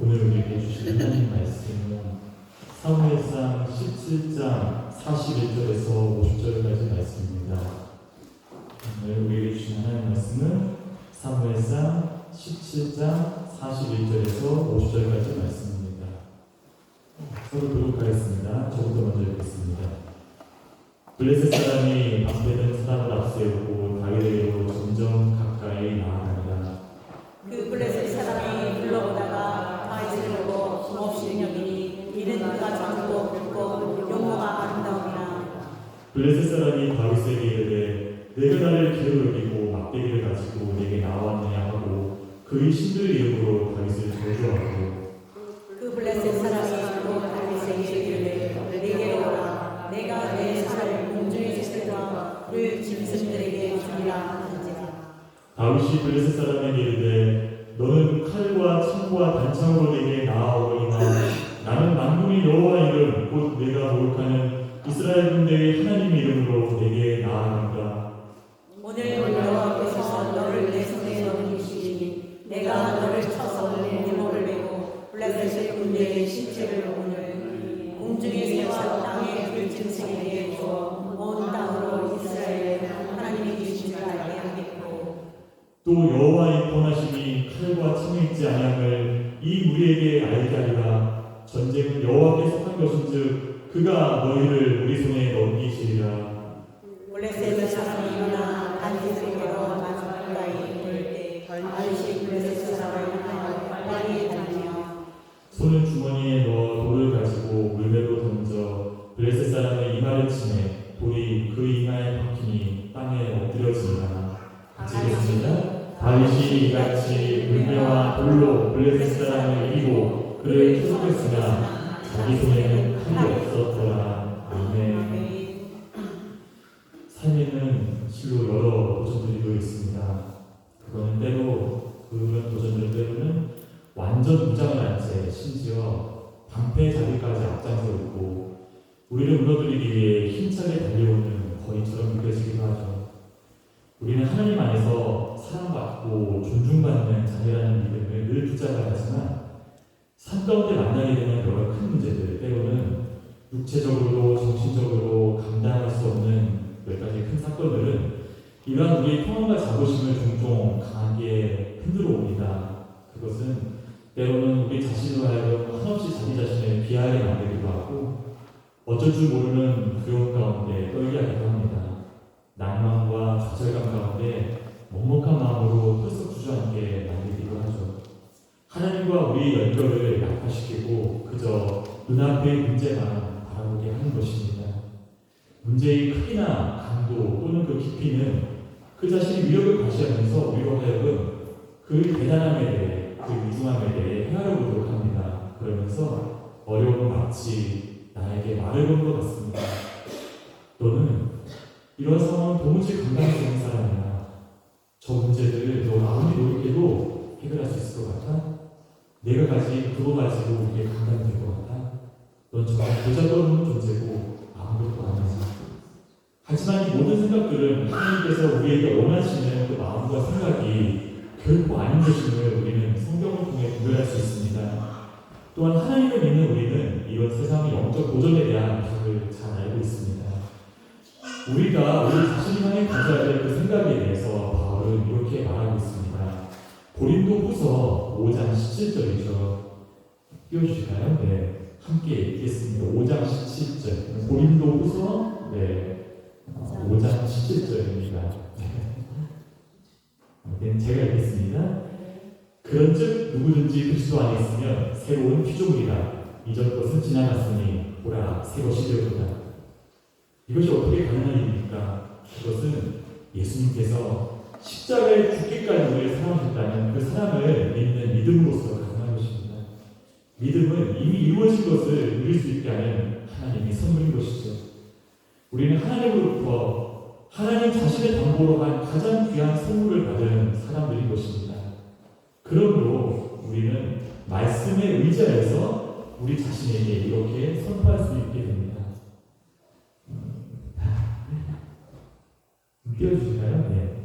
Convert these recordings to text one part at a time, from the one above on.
오늘 우리에게 주신 하나님 말씀은 사무엘상 17장 41절에서 50절까지 말씀입니다. 오늘 우리에게 주신 하나님 말씀은 사무엘상 17장 41절에서 50절까지 말씀입니다. 서로 교독하겠습니다. 저부터 먼저 읽겠습니다. 블레셋 사람이 방패든 사람을 앞세우고 다윗에게로 점점 가까이 나아간다. 그 블레셋 사람이 불러보다가 다윗을 보고 힘없이 여기니 이는 그가 작고 굵고 용모가 아름다움이라. 블레셋 사람이 다윗에게 이르되 내가 나를 개로 여기고 막대기를 가지고 내게 나왔느냐 하고 그의 신들 이름으로 다윗을 저주하고 그 블레셋 사람이 또 다윗에게 이르되 내게로 오라. 내가 내 살을 공중에 지새가 그 짐승들에게 주리라 하는지라. 다윗이 블레셋 사람에게 이르되 너는 칼과 창과 단창으로 내게 나아오거니와 나는 만군의 여호와 이름 곧 내가 모욕하는 이스라엘 군대의 하나님 이름으로 내게 나아간다. 오늘 여호와께서 너를 내 손에 넘기시니 내가 너를 쳐서 내 모를 메고 블레셋 군대의 시체를 오늘 공중에 세워 땅의 그 짐승에게 주어 온 땅으로 이스라엘의 하나님이 계신 줄 알게 하겠고 또 여호와의 권하심이 칼과 창에 있지 아니함을 이 무리에게 알게 하리라. 전쟁은 여호와께 속한 것인즉 그가 너희를 우리 손에 넘기시리라. 블레셋 사람이 일어나 다윗에게로 가까이 이를 때 다윗이 블레셋 사람을 향하여 빨리 달리며 손을 주머니에 넣어 돌을 가지고 물배로 던져 블레셋 사람의 이마를 치매 돌이 그 이마에 박히니 땅에 엎드려지니라. 같이 읽겠습니다. 다윗이 이같이 물배와 돌로 블레셋 사람을 이기고 그를 추격했으나 자기 손에는 칼이 없었더라. 아멘. 삶에는 실로 여러 도전들이 있습니다. 그거는 때로 그런 도전들 때로는 완전 무장을 한 채 심지어 방패 자리까지 앞장서고 우리를 무너뜨리기 위해 힘차게 달려오는 거인처럼 느껴지기도 하죠. 우리는 하나님 안에서 사랑받고 존중받는 자녀라는 믿음을 늘 붙잡아야 하지만 삶 가운데 만나게 되는 여러 큰 문제들 때로는 육체적으로도 정신적으로 감당할 수 없는 몇 가지 큰 사건들은 이러한 우리의 평안과 자부심을 종종 강하게 흔들어 옵니다. 그것은 때로는 우리 자신으로 하여금 한없이 자기 자신을 비하하게 만들기도 하고 어쩔 줄 모르는 두려움 가운데 떨게 하기도 합니다. 낭만과 좌절감 가운데 먹먹한 마음으로 털썩 주저앉게 만들기도 하죠. 하나님과 우리의 연결을 약화시키고 그저 눈앞의 문제만 바라보게 하는 것입니다. 문제의 크기나 강도 또는 그 깊이는 그 자신의 위력을 과시하면서 우리로 하여금 그 대단함에 대해 그 위중함에 대해 헤아려보도록 합니다. 그러면서 어려움은 마치 나에게 말을 건 것 같습니다. 너는 이런 상황은 도무지 감당할 수 없는 사람이야. 저 문제들을 너 아무리 노력해도 해결할 수 있을 것 같아? 내가 가진 그거 가지고 이게 감당될 것 같아? 넌 정말 보잘것없는 존재고 아무것도 아니지. 하지만 이 모든 생각들은 하나님께서 우리에게 원하시는 그 마음과 생각이 결코 아닌 것임을 우리는 성경을 통해 구별할 수 있습니다. 또한 하나님을 믿는 우리는 이런 세상의 영적 도전에 대한 답을 잘 알고 있습니다. 우리가 우리 자신을 향해 가져야 될 그 생각에 대해서 바울은 이렇게 말하고 있습니다. 고린도후서 5장 17절이죠. 띄워주실까요? 네, 함께 읽겠습니다. 5장 17절. 고린도후서 5장 17절입니다. 제가 읽겠습니다. 그런즉 누구든지 그리스도 안에 있으면 새로운 피조물이라. 이전 것은 지나갔으니 보라 새 것이 되었도다. 이것이 어떻게 가능한 일입니까? 그것은 예수님께서 십자가에 죽기까지 우리를 사랑하셨다는 그 사랑을 믿는 믿음으로서 가능한 것입니다. 믿음은 이미 이루어진 것을 누릴 수 있게 하는 하나님의 선물인 것이죠. 우리는 하나님으로부터 하나님 자신의 담보로 한 가장 귀한 선물을 받은 사람들인 것입니다. 그러므로 우리는 말씀에 의지하여서 우리 자신에게 이렇게 선포할 수 있게 됩니다. 띄워주실까요? 네.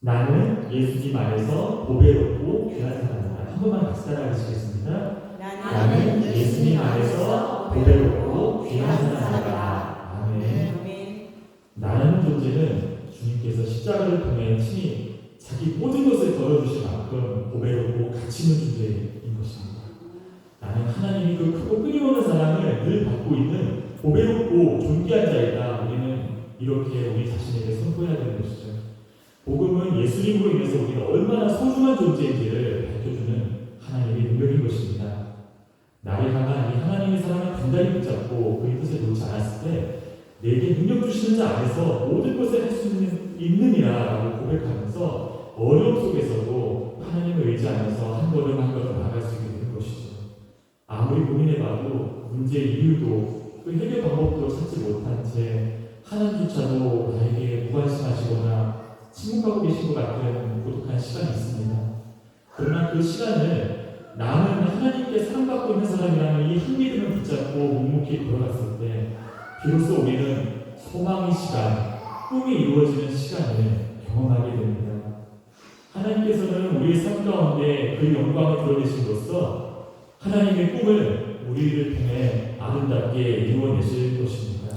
나는 예수님 안에서 보배롭고 귀한 사람이다. 한 번만 같이 따라하시겠습니다. 나는 예수님 안에서 보배롭고 귀한 사람이다. 아멘. 아멘. 나라는 존재는 주님께서 십자가를 통해 친히 자기 모든 것을 덜어주신 만큼 보배롭고 가치 있는 존재인 것입니다. 나는 하나님이 그 크고 끊임없는 사랑을 늘 받고 있는 보배롭고 존귀한 자이다. 우리는 이렇게 우리 자신에게 선포해야 되는 것이죠. 복음은 예수님으로 인해서 우리가 얼마나 소중한 존재인지를 밝혀주는 하나님의 능력인 것입니다. 나를 향한 이 하나님의 사랑을 단단히 붙잡고 그의 뜻에 놓지 않았을 때 내게 능력 주시는 자 안에서 모든 것을 할 수 있느니라고 고백하면서 어려움 속에서도 하나님을 의지하면서 한 걸음 한 걸음 나아갈 수 있게 되는 것이죠. 아무리 고민해봐도 문제의 이유도 그 해결 방법도 찾지 못한 채 하나님조차도 나에게 무관심하시거나 침묵하고 계신 것 같은 고독한 시간이 있습니다. 그러나 그 시간을 나는 하나님께 사랑받고 있는 사람이라는 이 한 믿음을 붙잡고 묵묵히 걸어갔을 때 비로소 우리는 소망의 시간, 꿈이 이루어지는 시간을 경험하게 됩니다. 하나님께서는 우리의 삶 가운데 그 영광을 드러내심으로써 하나님의 꿈을 우리를 통해 아름답게 이루어내실 것입니다.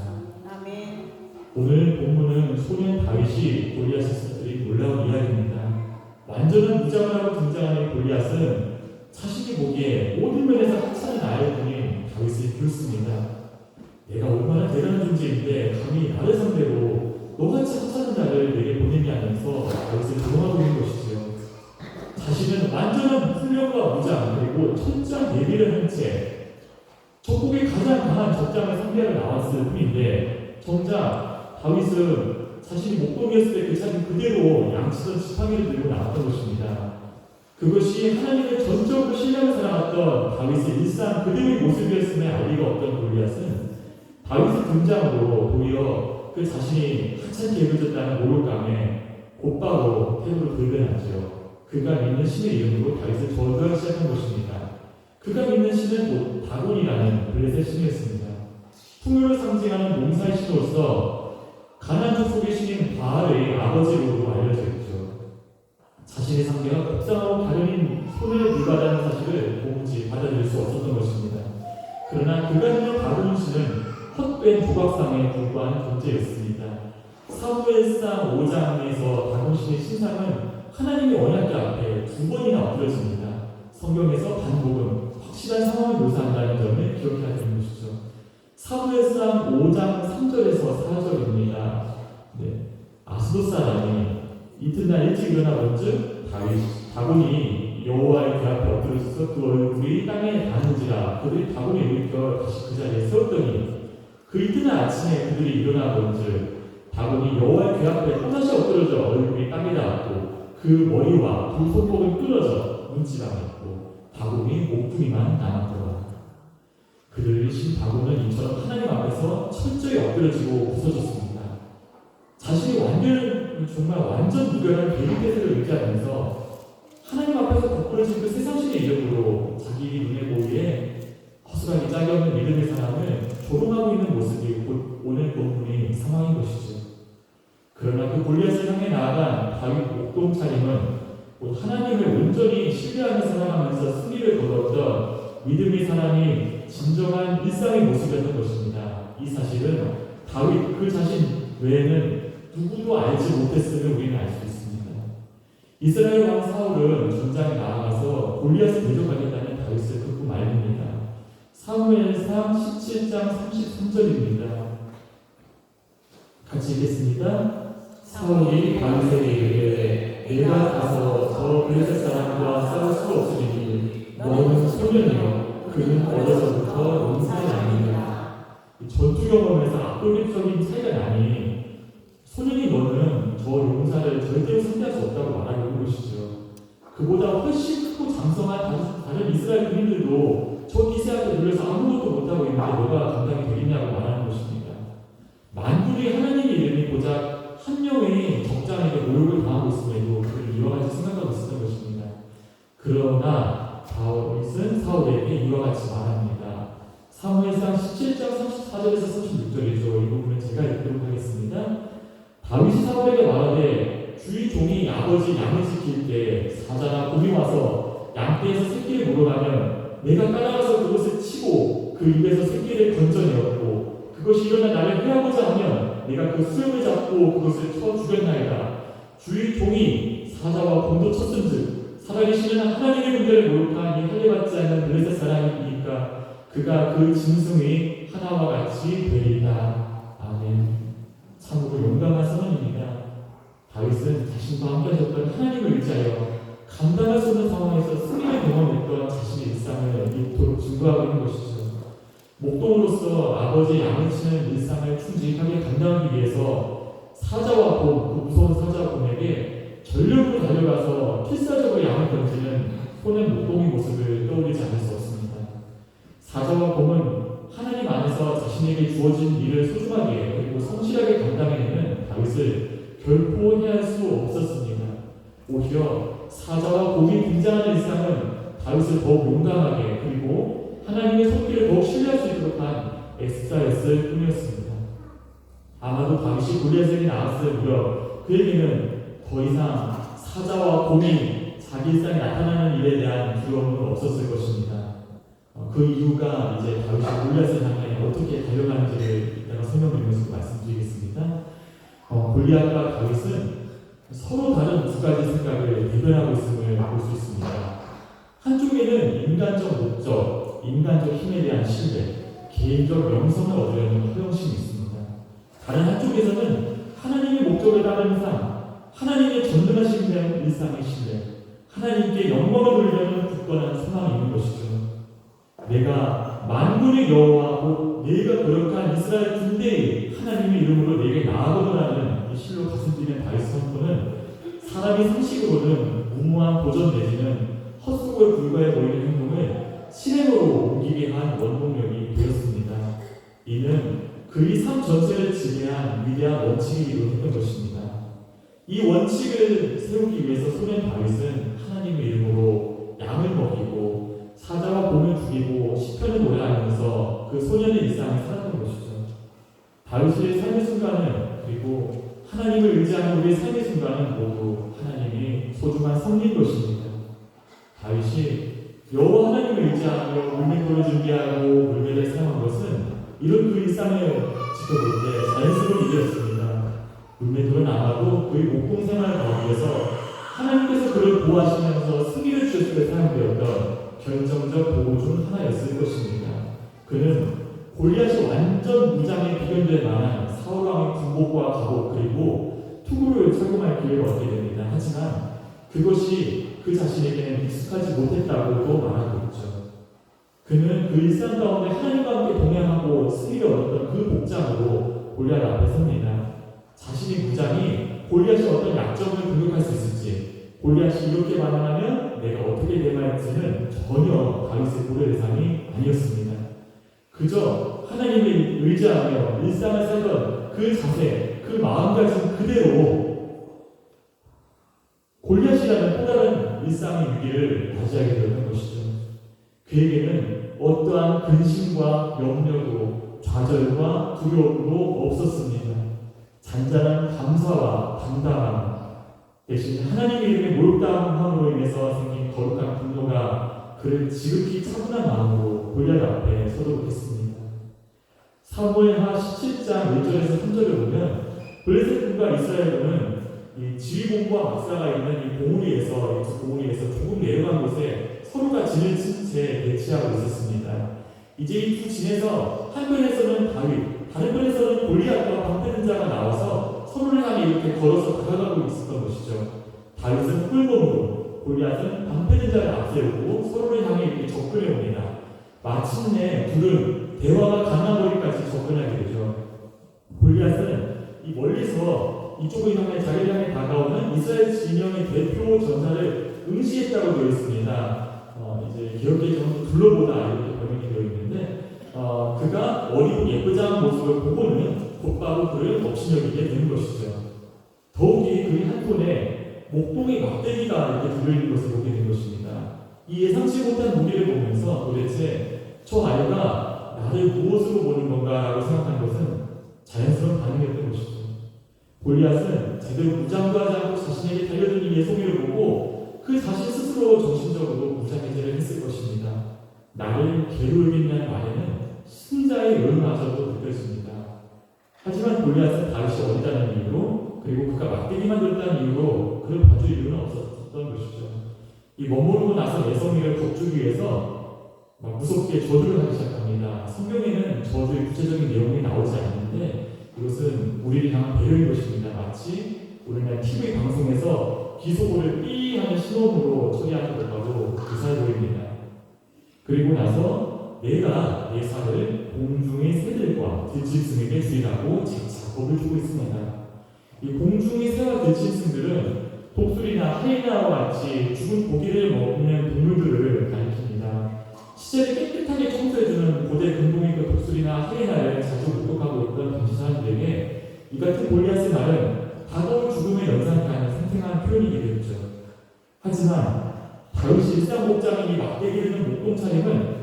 아멘. 오늘 본문은 소년 다윗이 골리앗을 쓰러뜨린 놀라운 이야기입니다. 완전한 무장을 하고 등장하는 골리앗은 자신이 보기에 모든 면에서 하찮은 아이뿐인 다윗을 비웃습니다. 내가 얼마나 대단한 존재인데 감히 나를 상대로 너같이 하찮은 자를 내게 보내냐 하면서 다윗을 조롱하고 있는 것이죠. 자신은 완전한 훈련과 무장 그리고 철저한 예비를 한 채 적국의 가장 강한 적장을 상대하러 나왔을 뿐인데 정작 다윗은 자신이 목동이었을 때 그 자신 그대로 양치던 지팡이를 들고 나왔던 것입니다. 그것이 하나님의 전적으로 신뢰하며 살아갔던 다윗의 일상 그대로의 모습이었음에 알리가 없던 골리앗은 다윗의 등장으로 도리어 그 자신이 하찮게 여겨졌다는 모욕감에 곧바로 태도를 돌변하죠. 그가 믿는 신의 이름으로 다윗을 저주하기 시작한 것입니다. 그가 믿는 신은 곧 다곤이라는 블레셋 신이었습니다. 풍요를 상징하는 농사의 신으로서 가나안 속의 신인 바알의 아버지로 알려져 있죠. 자신의 상대가 복상하고 가련인 손을 불받아는 사실을 도무지 받아들일 수 없었던 것입니다. 그러나 그가 믿는 다곤 신은 헛된 조각상에 불과한 존재였습니다. 사무엘상 5장에서 다곤 신의 신상은 하나님의 언약궤 앞에 2번이나 엎드려집니다. 성경에서 반복은 확실한 상황을 묘사한다는 점을 기억해야 되는 것이죠. 사무엘상 5장 3절에서 4절입니다. 아스돗 사람이 이튿날 일찍 일어나 본즉 다곤이 여호와의 궤 앞에 엎드려서 그 얼굴이 땅에 닿는지라 그들이 다곤이 일으켜 다시 그 자리에 세웠더니 그 이튿날 아침에 그들이 일어나 본즉 다곤이 여호와의 궤 앞에 또다시 엎드려져 얼굴이 땅에 닿았고 그 머리와 두 손목은 끊어져 문지방에 있고 다곤이 목둥이만 남았더라. 그들의 신 다곤은 이처럼 하나님 앞에서 철저히 엎드려지고 부서졌습니다. 자신이 완전 무결한 개인 태세를 의지하면서 하나님 앞에서 거꾸러진 그 세상신의 이름으로 자기 눈에 보이에 허술하게 짝이 없는 믿음의 사람을 조롱하고 있는 모습이 곧 오늘 본문의 상황인 것이죠. 그러나 그 골리앗을 향해 나아간 다윗 목동 차림은 곧 하나님을 온전히 신뢰하며 살아가면서 승리를 거뒀던 믿음의 사람이 진정한 일상의 모습이었던 것입니다. 이 사실은 다윗 그 자신 외에는 누구도 알지 못했음을 우리는 알 수 있습니다. 이스라엘 왕 사울은 전장에 나아가서 골리앗을 대적하겠다는 다윗을 극구 말립니다. 사무엘상 17장 33절입니다. 같이 읽겠습니다. 사울이 다윗에게 이르되 내가 가서 저 블레셋 사람과 싸울 수 없으리니 너는 소년이요 그는 어려서부터 용사가 아니니라. 전투 경험에서 압도적인 차이가 나니 소년이 너는 저 용사를 절대로 상대할 수 없다고 말하고 있는 것이죠. 그보다 훨씬 크고 장성한 다른 이스라엘 군인들도 저 기세 앞에 눌려서 아무것도 못하고 있는데 너가 감당이 되겠냐고 말하는 것입니다. 만군의 하나님의 이름이 고작 한 명의 적장에게 모욕을 당하고 있음에도 그를 이와 같이 생각하고 있었던 것입니다. 그러나 다윗은 사울에게 이와 같이 말합니다. 사무엘상 17장 34절에서 36절이죠. 이 부분은 제가 읽도록 하겠습니다. 다윗이 사울에게 말하되 주의 종이 아버지 양을 지킬 때 사자나 곰이 와서 양떼에서 새끼를 물어가면 내가 따라가서 그것을 치고 그 입에서 새끼를 건져내었고 그것이 일어나 나를 해하고자 하면 내가 그 수염을 잡고 그것을 쳐 죽였나이다. 주의 종이 사자와 곰도 쳤은즉 살아계시는 하나님의 군대를 모욕한 이 할례받지 않는 블레셋 사람이니까 그가 그 짐승의 하나와 같이 되리이다. 아멘. 참으로 용감한 선언입니다. 다윗은 자신과 함께 하셨던 하나님을 의지하여 감당할 수 없는 상황에서 승리를 경험했던 자신의 일상을 이토록 증거하고 있는 것이죠. 목동으로서 아버지의 양을 치는 일상을 충직하게 감당하기 위해서 사자와 곰, 그 무서운 사자와 곰에게 전력으로 달려가서 필사적으로 양을 던지는 손의 목동의 모습을 떠올리지 않을 수 없습니다. 사자와 곰은 하나님 안에서 자신에게 주어진 일을 소중하게 그리고 성실하게 감당해내는 다윗을 결코 해할 수 없었습니다. 오히려 사자와 곰이 등장하는 일상은 다윗을 더욱 용감하게 그리고 하나님의 손길을 더욱 신뢰할 수 있도록 한 엑스트라였을 뿐이었습니다. 아마도 다윗이 골리앗에게 나왔을 무렵 그에게는 더 이상 사자와 곰이 자기 일상에 나타나는 일에 대한 두려움은 없었을 것입니다. 그 이유가 이제 다윗이 골리앗을 향해 어떻게 달려가는지를 이따가 설명드리면서 말씀드리겠습니다. 골리앗과 다윗은 서로 다른 두 가지 생각을 대변하고 있음을 볼 수 있습니다. 한쪽에는 인간적 목적, 인간적 힘에 대한 신뢰, 개인적 명성을 얻으려는 허영심이 있습니다. 다른 한쪽에서는 하나님의 목적을 따르는 삶, 하나님의 전능하신 대한 일상의 신뢰, 하나님께 영광을 돌리려는 굳건한 소망이 있는 것이죠. 내가 만군의 여호와 곧 내가 거룩한 이스라엘 군대의 하나님의 이름으로 내게 나아가노라는 이 실로 가슴 뛰는 다윗 선포는 사람의 상식으로는 무모한 도전 내지는 헛수고에 불과해 보이는 행동을 실행으로 옮기게 한 원동력이 되었습니다. 이는 그의 삶 전체를 지배한 위대한 원칙이기도 했던 것입니다. 이 원칙을 세우기 위해서 소년 다윗은 하나님의 이름으로 양을 먹이고 사자와 곰을 죽이고 시편을 노래하면서 그 소년의 일상을 살았던 것이죠. 다윗의 삶의 순간은 그리고 하나님을 의지하는 우리의 삶의 순간은 모두 하나님이 소중한 섭리인 것입니다. 다윗이 여호와 하나님을 의지하며 물맷돌을 준비하고 물매를 사용한 것은 이런 그 일상을 지켜볼 때 자연스러운 일이었습니다. 물맷돌은 아마도 그의 목동 생활을 하기 위해서 하나님께서 그를 보호하시면서 승리를 주셨을 때 사용되었던 결정적 보호 중 하나였을 것입니다. 그는 골리앗이 완전 무장에 비견될 만한 사울왕의 군복과 갑옷 그리고 투구를 착용할 기회를 얻게 됩니다. 하지만 그것이 그 자신에게는 익숙하지 못했다고도 말하고 있죠. 그는 그 일상 가운데 하나님과 함께 동행하고 승리를 얻었던 그 복장으로 골리앗 앞에 섭니다. 자신의 무장이 골리앗이 어떤 약점을 공격할 수 있을지, 골리앗이 이렇게 반응하면 내가 어떻게 대응할지는 전혀 다윗의 고려 대상이 아니었습니다. 그저 하나님을 의지하며 일상을 살던 그 자세, 그 마음가짐 그대로 골리앗이라는 또 다른 일상의 위기를 맞이하게 되었던 것이죠. 그에게는 어떠한 근심과 염려도 좌절과 두려움도 없었습니다. 잔잔한 감사와 담담함 대신 하나님의 이름의 모욕당함으로 인해서 생긴 거룩한 분노가 그를 지극히 차분한 마음으로 골리앗 앞에 서도록 했습니다. 사무엘하 17장 1절에서 3절을 보면 블레셋 군과 이스라엘군은 이 지휘봉과 막사가 있는 이 봉우리에서 조금 내려간 곳에 서로가 진을 친 채 대치하고 있었습니다. 이제 이 두 진에서 한 편에서는 다윗, 다른 편에서는 골리앗과 방패든 자가 나와서 서로를 향해 이렇게 걸어서 다가가고 있었던 것이죠. 다윗은 꿀범으로, 골리앗은 방패든 자를 앞세우고 서로를 향해 이렇게 접근해 옵니다. 마침내 둘은 대화가 가능하기까지 접근하게 되죠. 골리앗은 이 멀리서 이쪽을 향해 자기를 향해 다가오는 이스라엘 진영의 대표 전사를 응시했다고 되어 있습니다. 이제 기억계정은 둘러보다 이렇게 번역이 되어 있는데 그가 어리고 예쁘장한 모습을 보고는 곧바로 그를 업신여기게 되는 것이죠. 더욱이 그의 한 손에 목동의 막대기가 이렇게 들어있는 것을 보게 된 것입니다. 이 예상치 못한 무기를 보면서 도대체 저 아이가 나를 무엇으로 보는 건가라고 생각한 것은 자연스러운 반응이었던 것이죠. 골리앗은 제대로 무장도 하지 않고 자신에게 달려드는 예송이를 보고 그 자신 스스로 정신적으로 무장해제를 했을 것입니다. 나를 개로 여긴다는 말에는 승자의 의마저도 느껴집니다. 하지만 골리앗은 다윗이 어리다는 이유로 그리고 그가 막대기만 들었다는 이유로 그를 봐줄 이유는 없었던 것이죠. 이 머무르고 나서 예성이를 겁주기 위해서 막 무섭게 저주를 하기 시작합니다. 성경에는 저주의 구체적인 내용이 나오지 않는데 이것은 우리를 향한 배려인 것입니다. 마치 우리나라 TV 방송에서 기소고를 삐 하는 신호음으로 처리하는 것과도 유사해 보입니다. 그리고 나서 내가 내 살을 공중의 새들과 들짐승에게 주리라고 작법을 주고 있습니다. 이 공중의 새와 들짐승들은 독수리나 하이에나와 같이 죽은 고기를 먹는 동물들을 가리킵니다. 시체를 깨끗하게 청소해주는 고대 근동의 그 독수리나 하이에나를 자주 목격하고 있던 당시 사람들에게 이 같은 골리앗의 말은 다가올 죽음의 연상케 생생한 표현이기도 했죠. 하지만 다윗이 일상복장인 이 막대기 드는 목동차림은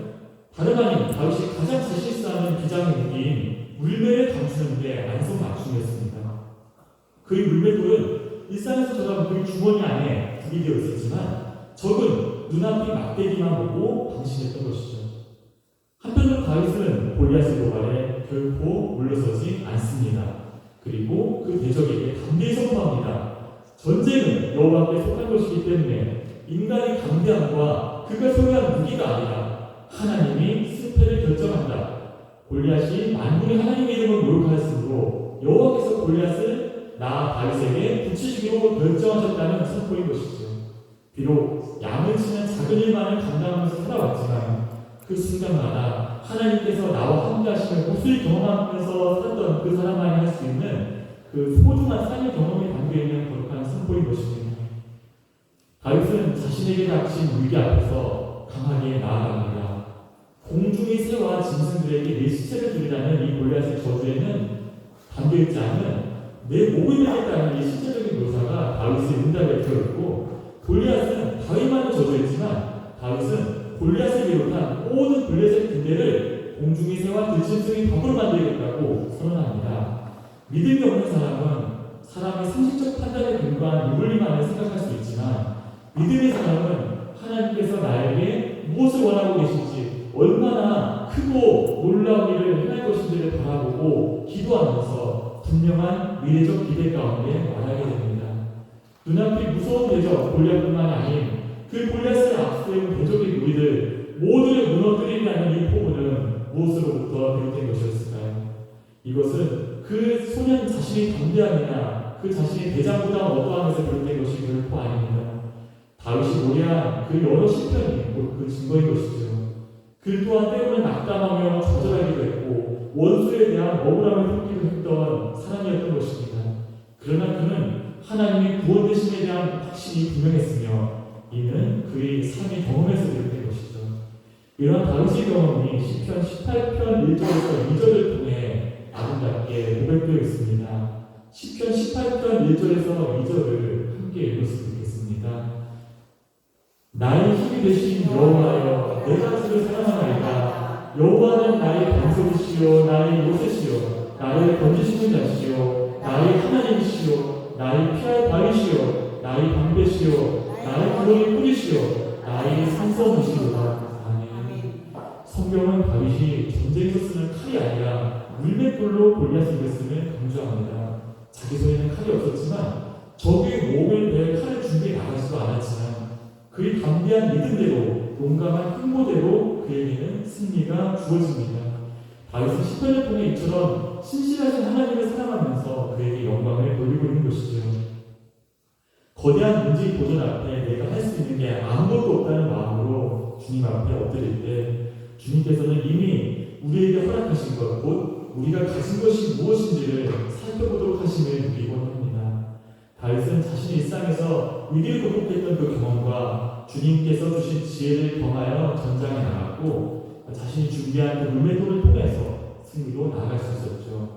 다름 아닌 다윗이 가장 자신 있어하는 비장의 무기인 물매를 감추는 데 안성맞춤이었습니다. 그의 물맷돌은 일상에서 저가 그의 주머니 안에 구비되어 있었지만 적은 눈앞의 막대기만 보고 방심했던 것이죠. 한편으로 다윗은 골리앗의 도발에 결코 물러서지 않습니다. 그리고 그 대적에게 담대히 선포합니다. 전쟁은 여호와께 속한 것이기 때문에 인간의 담대함과 그가 소유한 무기가 아니라 하나님이 승패를 결정한다. 골리앗이 만군의 하나님의 이름을 모욕하였으므로 여호와께서 골리앗을 나 다윗에게 붙이시기로 결정하셨다는 선포인 것이죠. 비록 양을 치는 작은 일만을 감당하면서 살아왔지만 그 순간마다 하나님께서 나와 함께 하시는 몹쓸 경험하면서 살았던 그 사람만이 할 수 있는 그 소중한 삶의 경험이 담겨있는 거룩한 선포인 것입니다. 다윗은 자신에게 닥친 위기 앞에서 강하게 나아갑니다. 공중의 새와 짐승들에게 내 시체를 드리라는 이 골리앗의 저주에는 담겨있지 않은 내 목을 베겠다는 이 신체적인 묘사가 다윗의 응답에 들어있고 골리앗은 다윗만을 저주했지만 다윗은 골리앗을 비롯한 모든 블레셋 군대를 공중의 새와 들짐승의 밥으로 만들겠다고 선언합니다. 믿음이 없는 사람은 사람의 상식적 판단에 근거한 유불리만을 생각할 수 있지만 믿음의 사람은 하나님께서 나에게 무엇을 원하고 계신지 얼마나 크고 놀라운 일을 행할 것인지를 바라보고 기도하면서 분명한 미래적 기대 가운데 말하게 됩니다. 눈앞이 무서운 대적 골리앗뿐만이 아닌 그 골리앗을 앞세운 대적의 무리들 모두를 무너뜨리려는 이 포부는 무엇으로부터 비롯된 것이었을까요? 이것은 그 소년 자신의 담대함이나 그 자신의 대장보다 어떠함에서 비롯된 것이 결코 아닙니다. 다윗이 노래한 그 여러 시편이 그 증거인 것이죠. 그 또한 때로는 낙담하며 좌절하기도 했고 원수에 대한 억울함을 품기도 했던 사람이었던 것입니다. 그러나 그는 하나님의 구원되심에 대한 확신이 분명했으며 이는 그의 삶의 경험에서 비롯된 것이죠. 이러한 다윗의 경험이 시편 18편 1절에서 2절을 통해 아름답게 고백되어 있습니다. 시편 18편 1절에서 2절을 함께 읽었으면 좋겠습니다. 나의 힘이 되신 여호와여 내가 주를 사랑하나이다. 여호와는 나의 반석이시요 나의 요새시요 나의 건지시는 자시요 나의 하나님이시요 나의 피할 바위시요 나의 방배시요 나의 구원의 뿌리시요 나의 산성이시로다. 아멘. 성경은 다윗이 전쟁에서 쓰는 칼이 아니라 물맷돌로 골리앗을 이겼음을 강조합니다. 자기 손에는 칼이 없었지만 적의 목을 벨 칼을 준비해 나가지도 않았지만 그의 담대한 믿음대로 용감한 행보대로 그에게는 승리가 주어집니다. 다윗은 시편을 통해 이처럼 신실하신 하나님을 사랑하면서 그에게 영광을 돌리고 있는 것이죠. 거대한 문제의 도전 앞에 내가 할 수 있는 게 아무것도 없다는 마음으로 주님 앞에 엎드릴 때 주님께서는 이미 우리에게 허락하신 것, 곧 우리가 가진 것이 무엇인지를 살펴보도록 하심을 누리곤 합니다. 다윗은 자신의 일상에서 위기를 극복했던 그 경험과 주님께서 주신 지혜를 경하여 전장에 나갔고 자신이 준비한 그 물맷돌을 통해서 승리로 나아갈 수 있었죠.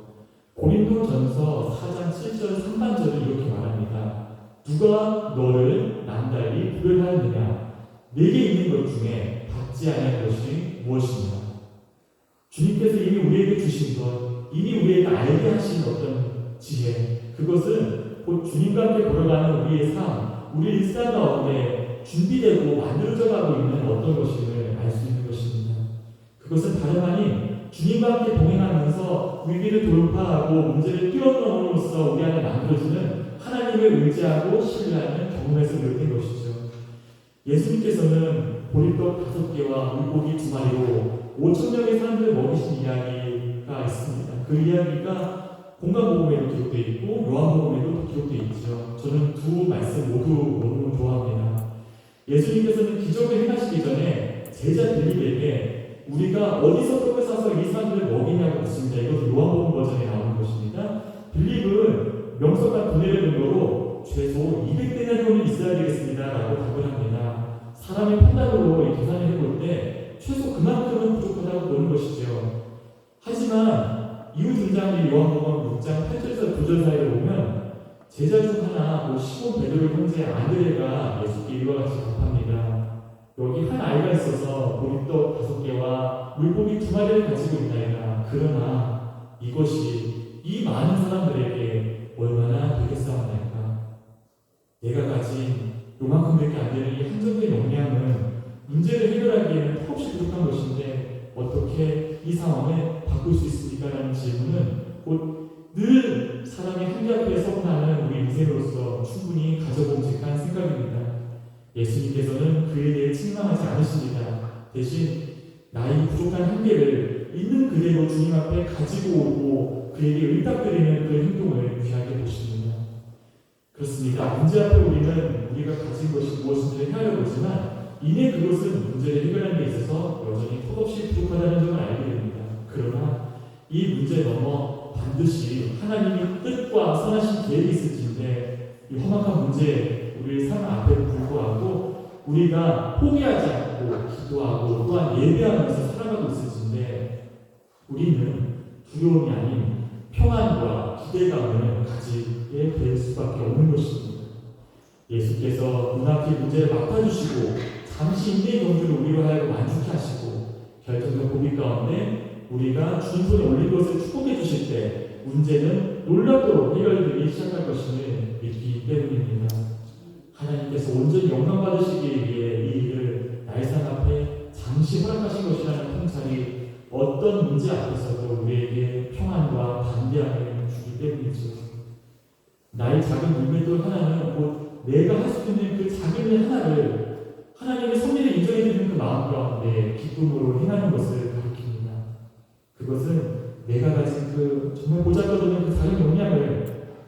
고린도전서 4장 7절 3반절을 이렇게 말합니다. 누가 너를 남달리 구별하였느냐? 내게 있는 것 중에 받지 아니한 것이 무엇이냐? 주님께서 이미 우리에게 주신 것, 이미 우리에게 알게 하신 어떤 지혜, 그것은 곧 주님과 함께 걸어가는 우리의 삶, 우리 일상 가운데 준비되고 만들어져 가고 있는 어떤 것임을 알 수 있는 것입니다. 그것은 다름 아닌 주님과 함께 동행하면서 위기를 돌파하고 문제를 뛰어넘음으로써 우리 안에 만들어지는 하나님을 의지하고 신뢰하는 경험에서 비롯된 것이죠. 예수님께서는 보리떡 5개와 물고기 2마리로 5,000명의 사람들을 먹이신 이야기가 있습니다. 그 이야기가 공간복음에도 기록되어 있고 요한복음에도 기록되어 있죠. 저는 두 말씀 모두 너무 좋아합니다. 예수님께서는 기적을 행하시기 전에 제자 빌립에게 우리가 어디서 떡을 싸서 이 사람들을 먹이냐고 묻습니다. 이것은 요한복음 버전에 나오는 것입니다. 빌립은 명석한 두뇌를 근거로 최소 200데나리온은 있어야 되겠습니다 라고 답을 합니다. 사람의 판단으로 계산을 해볼 때 최소 그만큼은 부족하다고 보는 것이죠. 하지만 이후 등장인 요한복음 6장 8절에서 9절 사이를 보면 제자 중 하나 시몬 베드로의 형제 안드레가 예수께 이와 같이 답합니다. 여기 한 아이가 있어서 보리떡 5개와 물고기 2마리를 가지고 있나이다. 그러나 이것이 이 많은 사람들에게 얼마나 되겠사옵나이까. 내가 가진 요만큼밖에 안 되는 이 한정된 역량은 문제를 해결하기에는 턱없이 부족한 것인데 어떻게 이 상황을 바꿀 수 있습니까? 라는 질문은 곧 늘 사람의 한계 앞에 서운하는 우리 인생으로서 충분히 가져봄직한 생각입니다. 예수님께서는 그에 대해 책망하지 않으십니다. 대신 나의 부족한 한계를 있는 그대로 주님 앞에 가지고 오고 그에게 의탁드리는 그 행동을 귀하게 보십니다. 그렇습니다. 문제 앞에 우리는 우리가 가진 것이 무엇인지를 헤아려 보지만 이내 그것은 문제를 해결하는 데 있어서 여전히 턱없이 부족하다는 점을 알게 됩니다. 그러나 이 문제 넘어 반드시 하나님의 뜻과 선하신 계획이 있을지인데 이 험악한 문제 우리의 삶 앞에도 불구하고 우리가 포기하지 않고 기도하고 또한 예배하면서 살아가고 있을지인데 우리는 두려움이 아닌 평안과 기대감을 가지게 될 수밖에 없는 것입니다. 예수께서 눈앞의 문제를 맡아주시고 잠시 인내의 경주를 우리로 하여금 만족해 하시고 결정적 고비 가운데 우리가 주님 손에 올린 것을 축복해 주실 때 문제는 놀랍도록 해결되기 시작할 것임을 믿기 때문입니다. 하나님께서 온전히 영광 받으시기 위해 이 일을 나의 삶 앞에 잠시 허락하신 것이라는 통찰이 어떤 문제 앞에서도 우리에게 평안과 담대함을 주기 때문이죠. 나의 작은 물맷돌 하나는 곧 내가 할 수 있는 그 작은 일 하나를 하나님의 섭리를 인정해드리는 그 마음 가운데 기쁨으로 행하는 것을 가리킵니다. 그것은 내가 가진 그 정말 보잘것없는 그 작은 용량을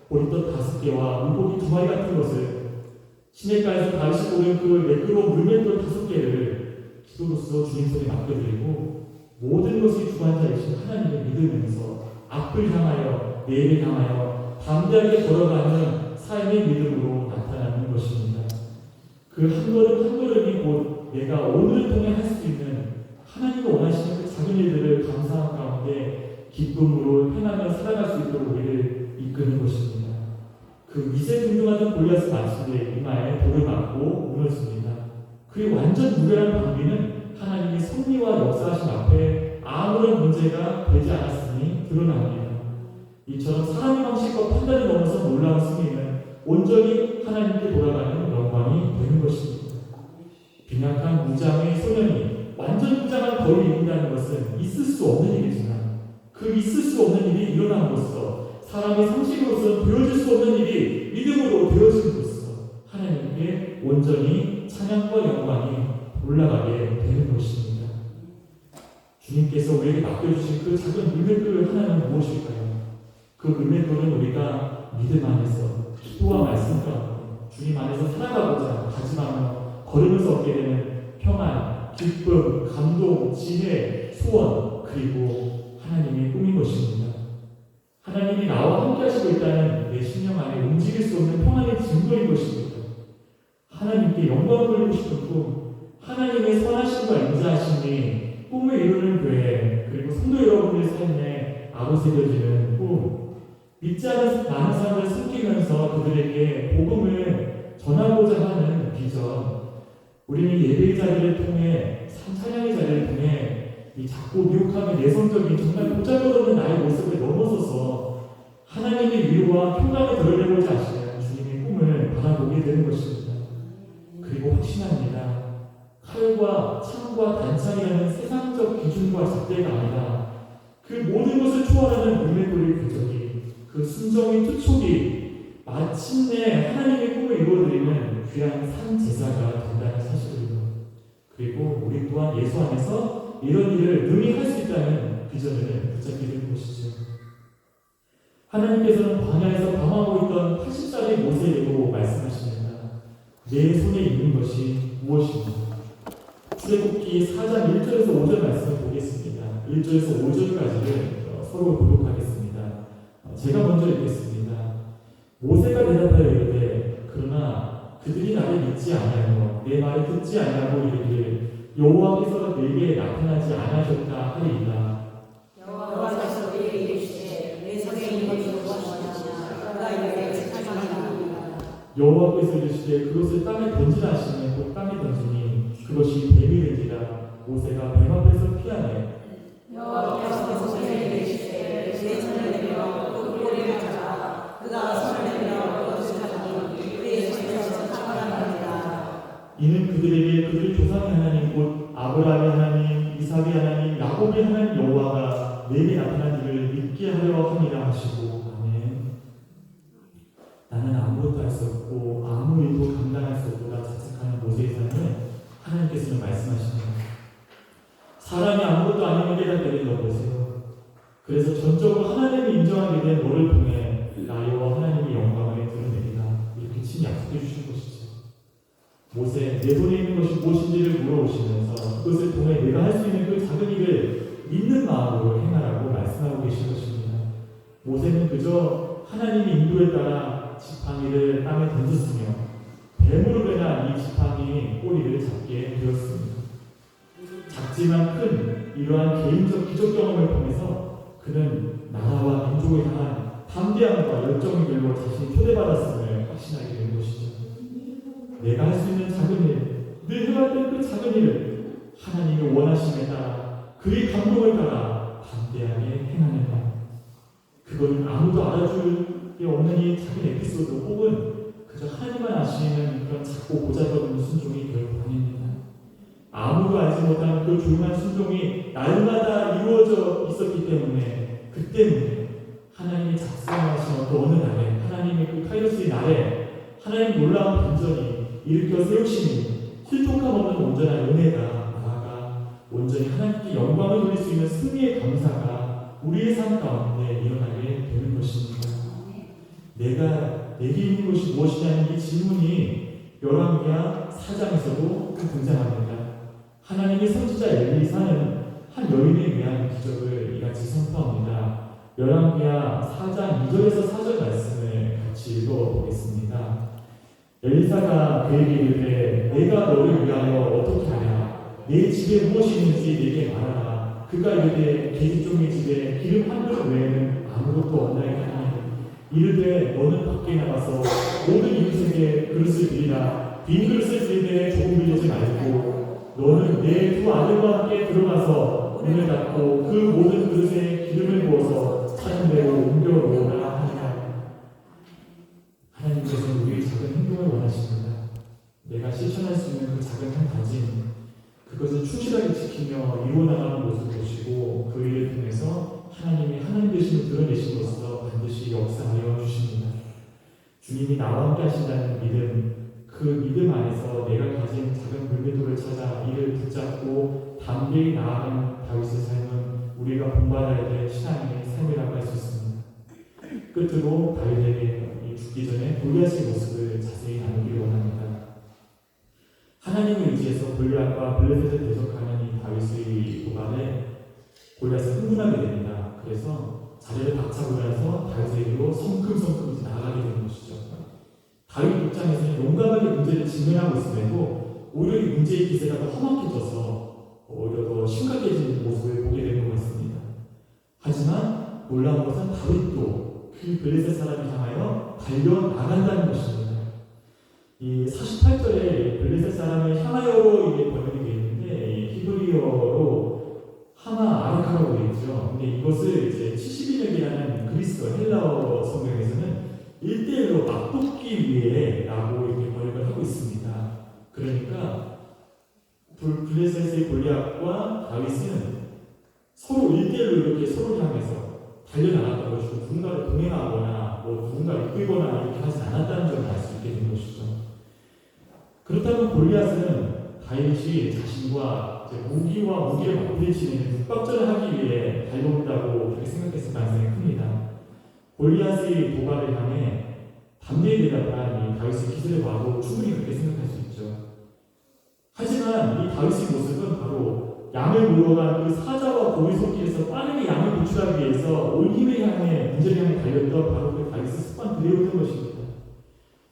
보리떡 5개와 물고기 2마리 같은 것을 시냇가에서 다윗이 고른 그 매끄러운 물맷돌 5개를 기도로서 주님 손에 맡겨드리고 모든 것이 주관자이신 하나님을 믿으면서 앞을 향하여 내일을 향하여 담대하게 걸어가는 삶의 믿음으로 나타나는 것입니다. 그 한 걸음 한 걸음이 곧 내가 오늘을 통해 할 수 있는 하나님이 원하시는 그 작은 일들을 감사한 가운데 기쁨으로 행하며 살아갈 수 있도록 우리를 이끄는 것입니다. 그 미세등등하던 골리앗을 맞추되 이마에 돌을 맞고 무너집니다. 그의 완전 무결한 방비는 하나님의 섭리와 역사하신 앞에 아무런 문제가 되지 않았으니 드러납니다. 이처럼 사람의 방식과 판단을 넘어서 놀라운 승리는 온전히 하나님께 돌아가는 영광이 되는 것입니다. 빈약한 무장의 소년이 완전 무장한 거리를 이룬다는 것은 있을 수 없는 일이지만 그 있을 수 없는 일이 일어남으로써 사람의 상식으로서는 되어질 수 없는 일이 믿음으로 되어짐으로써 하나님께 온전히 찬양과 영광이 올라가게 되는 것입니다. 주님께서 우리에게 맡겨주신 그 작은 물맷돌 하나는 무엇일까요? 그 물맷돌은 우리가 믿음 안에서 기도와 말씀 가운데 주님 안에서 살아가고자 다짐하며 걸으면서 얻게 되는 평안, 기쁨, 감동, 지혜, 소원 그리고 하나님의 꿈인 것입니다. 하나님이 나와 함께 하시고 있다는 내 심령 안에 움직일 수 없는 평안의 증거인 것입니다. 하나님께 영광을 돌리고 싶은 꿈, 하나님의 선하심과 인자하심이 꿈을 이루는 교회 그리고 성도 여러분의 삶에 아로새겨지는 꿈, 믿지 않은 많은 사람을 섬기면서 그들에게 복음을 전하고자 하는 비전, 우리는 예배의 자리를 통해 찬양의 자리를 통해 이 작고 미혹하며 내성적인 정말 보잘것없는 나의 모습을 넘어서서 하나님의 위로와 평강을 드러내고자 하시는 주님의 꿈을 바라보게 되는 것입니다. 그리고 신앙입니다. 칼과 창과 단창이라는 세상적 기준과 잣대가 아니라 그 모든 것을 초월하는 눈에 보일 궤적이, 그 순정의 투촉이 마침내 하나님의 꿈을 이루어드리는 귀한 산 제사가 된다는 사실을요. 그리고 우리 또한 예수 안에서 이런 일을 능히 할 수 있다는 비전을 붙잡게 된 것이죠. 하나님께서는 광야에서 방황하고 있던 80살의 모세에게도 말씀하십니다. 내 손에 있는 것이 무엇인가? 출애굽기 4장 1절에서 5절 말씀을 보겠습니다. 1절에서 5절까지를 서로 교독하겠습니다. 제가 먼저 읽겠습니다. 모세가 대답하여 이르되 그러나 그들이 나를 믿지 아니하며 내 말을 듣지 아니하고 이르기를 여호와께서 내게 나타나지 않으셨다 하리이다. 여호와께서 내게 이르시되 내 손에 있는 것이 무엇이냐 그가 이르되 사자나니라. 여호와께서 이르시되 그것을 땅에 던지라 하시니 곧 땅에 던지니 그것이 뱀이 된지라. 모세가 뱀 앞에서 피하네. 여호와께서 모세에게 이르시되 내 손을 내밀어 그 꼬리를 잡아. 그가 손을 내밀어 그것을 잡으니 그의 손에서 사자가 나니라. 이는 그들에게 그들의 조상의 하나님 곧 아브라함의 하나님, 이삭의 하나님, 야곱의 하나님 여호와가 내게 나타난 일을 믿게 하려 함이라 하시고. 아멘. 나는 아무것도 할 수 없고 아무 일도 감당할 수 없도다 자책하는 모세의 삶을 하나님께서는 말씀하십니다. 사람이 아무것도 아니면 깨닫게 너 보세요. 그래서 전적으로 하나님이 인정하게 된 너를 통해 나와 하나님의 영광을 드러내리라. 이렇게 친히 약속해 주신 것이죠. 모세, 내 손에 있는 것이 무엇인지를 물어오시면서 그것을 통해 내가 할 수 있는 그 작은 일을 믿는 마음으로 행하라고 말씀하고 계신 것입니다. 모세는 그저 하나님의 인도에 따라 지팡이를 땅에 던졌으며 뱀으로 변한 이 지팡이 꼬리를 잡게 되었습니다. 작지만 큰 이러한 개인적 기적 경험을 통해서 그는 나라와 민족을 향한 담대함과 열정이 별로 자신이 초대받았음을 확신하게 된 것이죠. 내가 할 수 있는 작은 일, 늘 해왔던 그 작은 일을 하나님의 원하심에 따라 그의 감동을 따라 담대하게 행하는 것. 그건 아무도 알아줄 게 없는 이 작은 에피소드 혹은 그저 하나님만 아시는 그런 작고 보잘것없는 순종이 결코 아닙니다. 아무도 알지 못하는 그 조용한 순종이 날마다 이루어져 있었기 때문에 그 때문에 하나님이 작성하신 어느 날에 하나님의 그 카이로스의 날에 하나님 놀라운 반전이 일으켜 세우시니 실족함 없는 온전한 은혜가 나아가 온전히 하나님께 영광을 돌릴 수 있는 승리의 감사가 우리의 삶 가운데 일어나게 되는 것입니다. 내게 있는 것이 무엇이냐는 이 질문이 열왕기하 4장에서도 등장합니다. 하나님의 선지자 엘리사는 한 여인에 위한 기적을 이같이 선포합니다. 열왕기하 4장 2절에서 4절 말씀을 같이 읽어보겠습니다. 엘리사가 그에게 이르되 내가 너를 위하여 어떻게 하냐? 내 집에 무엇이 있는지 내게 말하라. 그가 이르되 계집종의 집에 기름 한 그릇 외에는 아무것도 없나이다 하니 이르되 너는 밖에 나가서 모든 이웃에게 그릇을 드리라. 빈 그릇을 드리되 조금 빌리지 말고 너는 내 두 아들과 함께 들어가서 문을 닫고 그 모든 그릇에 기름을 부어서 찾은 대로 옮겨 놓으라 하니라. 하나님께서는 우리의 작은 행동을 원하십니다. 내가 실천할 수 있는 그 작은 한 가지, 그것을 충실하게 지키며 이루어나가는 모습을 보시고 그 일을 통해서 하나님이 하나님 되심을 드러내심으로써 반드시 역사하여 주십니다. 주님이 나와 함께 하신다는 믿음, 그 믿음 안에서 내가 가진 작은 물매도를 찾아 이를 붙잡고 담대히 나아가는 다윗의 삶은 우리가 본받아야 될 신앙의 삶이라고 할 수 있습니다. 끝으로 다윗에게 죽기 전에 골리앗의 모습을 자세히 나누기를 원합니다. 하나님을 의지해서 골리앗과 블레셋을 대적하는 이 다윗의 도발에 골리앗은 흥분하게 됩니다. 그래서 자리를 박차고 나서 다윗에게로 성큼성큼 나아가게 되는 것이죠. 다윗 입장에서는 용감하게 문제를 직면하고 있음에도 오히려 이 문제의 기세가 더 험악해져서 오히려 더 심각해지는 모습을 보게 되는 것 같습니다. 하지만 놀라운 것은 다윗도 그 블레셋 사람을 향하여 달려나간다는 것입니다. 이 48절에 블레셋 사람을 향하여로 이게 번역이 되어 있는데 이 히브리어로 하마 아르카라고 되어 있죠. 근데 이것을 이제 72년이라는 그리스 헬라어 성경에서는 1대1로 맞붙기 위해 라고 이렇게 번역을 하고 있습니다. 그러니까 블레셋의 골리앗과 다윗은 서로 1대1로 이렇게 서로 향해서 달려나갔던 것이고 누군가를 동행하거나 누군가를 이끌거나 이렇게 하지 않았다는 점을 알 수 있게 된 것이죠. 그렇다면 골리앗은 다윗이 자신과 무기와 무기를 맞부딪히는 육박전을 하기 위해 달려온다고 그렇게 생각했을 가능성이 큽니다. 골리앗의 도발을 향해 담대히 대답을 하니 다윗의 기세를 봐도 충분히 그렇게 생각할 수 있죠. 하지만 이 다윗의 모습은 바로 양을 모으러 간 그 사자와 고의 손길에서 빠르게 양을 구출하기 위해서 온 힘을 향해 문제를 향해 달렸던 바로 그 다윗의 습관 그대로였던 것입니다.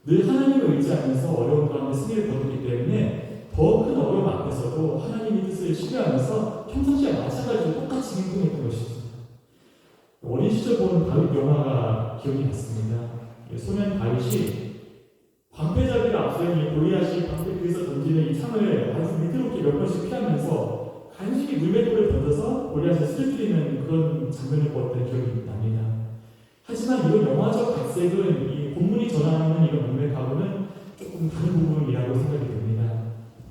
늘 하나님을 의지하면서 어려운 가운데 승리를 거두기 때문에 더 큰 어려움 앞에서도 하나님의 뜻을 신뢰하면서 평상시와 마찬가지로 똑같이 행동했던 것입니다. 어린 시절 본 다윗 영화가 기억이 났습니다. 소년 다윗이 방패잡이를 앞세운 이 골리앗이 방패 위에서 던지는 이 창을 아주 위태롭게 몇 번씩 피하면서 간신히 물맷돌을 던져서 골리앗을 쓰러뜨리는 그런 장면을 보았던 기억이 납니다. 하지만 이런 영화적 각색은 이 본문이 전하는 이런 문맥하고는 조금 다른 부분이라고 생각이 듭니다.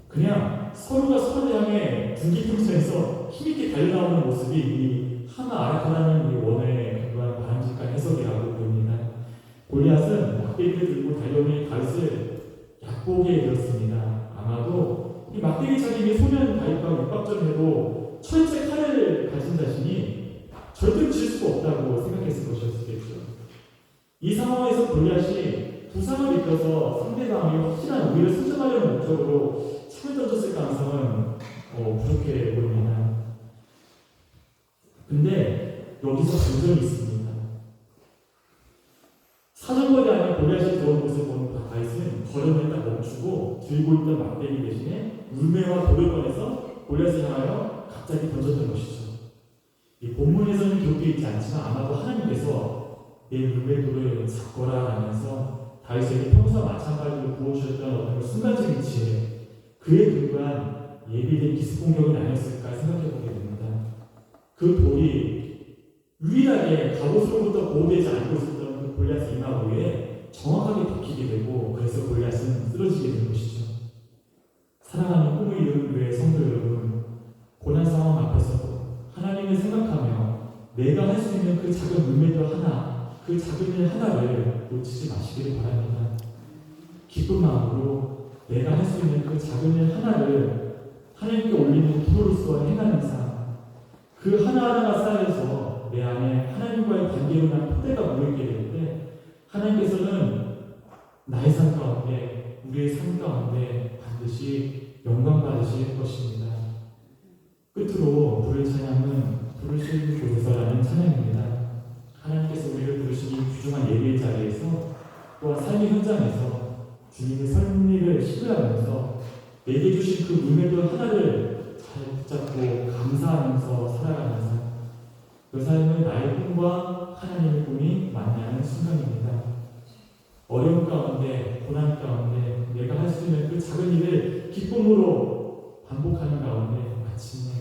그냥 서로가 서로를 향해 분기평천에서 힘있게 달려나오는 모습이 이 하나 아라카라는 이 원어의 근거한 바람직한 해석이라고 보입니다. 골리앗은 막대기를 들고 달려오는 다윗을 약보게 되었습니다. 아마도 이 막대기 차림의 소년 다윗과 육박전을 해도 철제 칼을 가진 자신이 절대 질 수가 없다고 생각했을 것이었겠죠. 이 상황에서 골리앗이 부상을 입혀서 상대방이 확실한 우위를 선점하려는 목적으로 창을 던졌을 가능성은 부족해 보입니다. 근데 여기서 반전이 있습니다. 사정거리 안에 골리앗이 들어온 것을 본 다윗은 걸음을 딱 멈추고 들고 있던 막대기 대신에 물매와 돌을 꺼내서 골리앗을 향하여 갑자기 던졌던 것이죠. 이 본문에서는 기록되어 있지 않지만 아마도 하나님께서 내 물매돌을 잡거라 라면서 다윗에게 평소와 마찬가지로 부어주셨던 어떤 순간적인 지혜, 그에 근거한 예비된 기습 공격은 아니었을까 생각해보게 됩니다. 그 돌이 유일하게 갑옷으로부터 보호되지 않고 있었던 그 골리앗의 이마 위에 정확하게 박히게 되고 그래서 골리앗은 쓰러지게 된 것이죠. 사랑하는 꿈을 이루는 교회 성도 여러분, 고난 상황 앞에서도 하나님을 생각하며 내가 할 수 있는 그 작은 물맷돌 하나, 그 작은 일 하나를 놓치지 마시기를 바랍니다. 기쁜 마음으로 내가 할 수 있는 그 작은 일 하나를 하나님께 올리는 기도로서 행하는 삶, 그 하나하나가 쌓여서 내 안에 하나님과의 관계로 난 토대가 모이게 될 때 하나님께서는 나의 삶 가운데, 우리의 삶 가운데 반드시 영광 받으실 것입니다. 끝으로 부를 찬양은 부르신 곳에서라는 찬양입니다. 하나님께서 우리를 부르신 이 귀중한 예배의 자리에서 또한 삶의 현장에서 주님의 섭리를 신뢰하면서 내게 주신 그 물맷돌 하나를 잘 붙잡고 감사하면서 살아가는 삶, 그 삶은 나의 꿈과 하나님의 꿈이 만나는 순간입니다. 어려움 가운데, 고난 가운데 내가 할 수 있는 그 작은 일을 기쁨으로 반복하는 가운데 마침내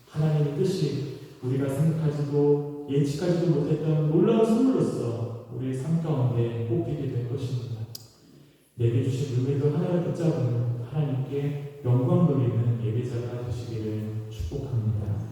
하나님의 뜻이 우리가 생각하지도 예측하지도 못했던 놀라운 선물로서 우리의 삶 가운데 뽑히게 될 것입니다. 내게 주신 물맷돌 하나를 붙잡은 하나님께 영광 돌리는 예배자가 되시기를 축복합니다.